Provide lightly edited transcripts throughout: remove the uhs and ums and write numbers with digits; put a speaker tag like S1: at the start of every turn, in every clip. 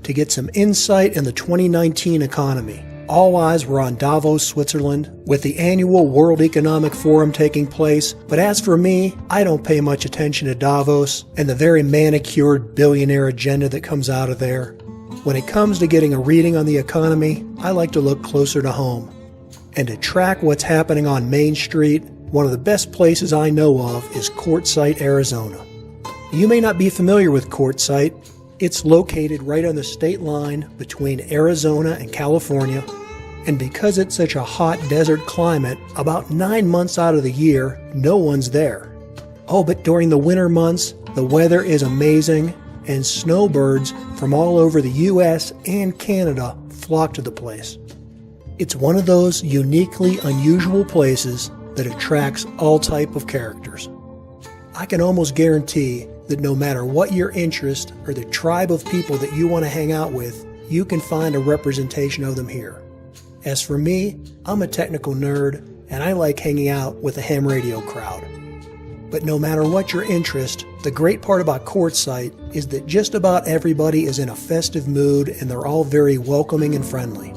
S1: to get some insight in the 2019 economy. All eyes were on Davos, Switzerland, with the annual World Economic Forum taking place. But as for me, I don't pay much attention to Davos and the very manicured billionaire agenda that comes out of there. When it comes to getting a reading on the economy, I like to look closer to home. And to track what's happening on Main Street, one of the best places I know of is Quartzsite, Arizona. You may not be familiar with Quartzsite. It's located right on the state line between Arizona and California, and because it's such a hot desert climate, about 9 months out of the year, no one's there. Oh, but during the winter months, the weather is amazing, and snowbirds from all over the U.S. and Canada flock to the place. It's one of those uniquely unusual places that attracts all type of characters. I can almost guarantee that no matter what your interest or the tribe of people that you want to hang out with, you can find a representation of them here. As for me, I'm a technical nerd and I like hanging out with the ham radio crowd. But no matter what your interest, the great part about Quartzsite is that just about everybody is in a festive mood and they're all very welcoming and friendly.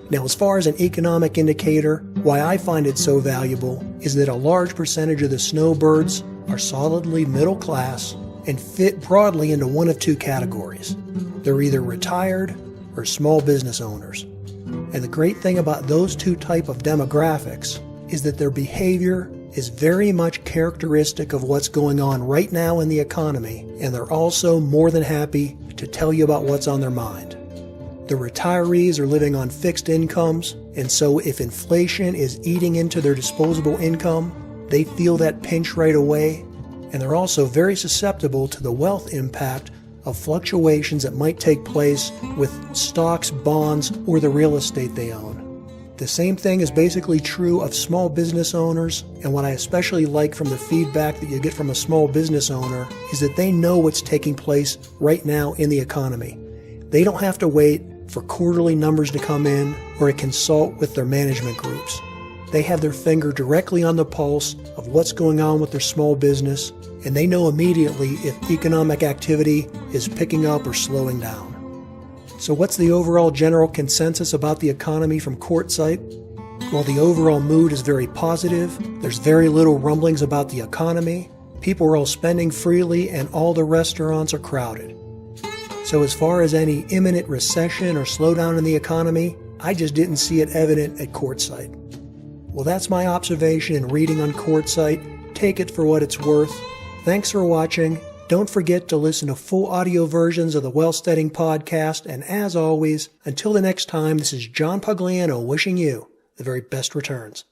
S1: Now, as far as an economic indicator, why I find it so valuable is that a large percentage of the snowbirds are solidly middle class and fit broadly into one of two categories. They're either retired or small business owners. And the great thing about those two type of demographics is that their behavior is very much characteristic of what's going on right now in the economy, and they're also more than happy to tell you about what's on their mind. The retirees are living on fixed incomes, and so if inflation is eating into their disposable income, they feel that pinch right away, and they're also very susceptible to the wealth impact of fluctuations that might take place with stocks, bonds, or the real estate they own. The same thing is basically true of small business owners, and what I especially like from the feedback that you get from a small business owner is that they know what's taking place right now in the economy. They don't have to wait for quarterly numbers to come in or to consult with their management groups. They have their finger directly on the pulse of what's going on with their small business, and they know immediately if economic activity is picking up or slowing down. So what's the overall general consensus about the economy from Quartzsite? Well, the overall mood is very positive. There's very little rumblings about the economy. People are all spending freely and all the restaurants are crowded. So as far as any imminent recession or slowdown in the economy, I just didn't see it evident at Quartzsite. Well, that's my observation and reading on Quartzsite. Take it for what it's worth. Thanks for watching. Don't forget to listen to full audio versions of the Wealthsteading podcast. And as always, until the next time, this is John Pugliano wishing you the very best returns.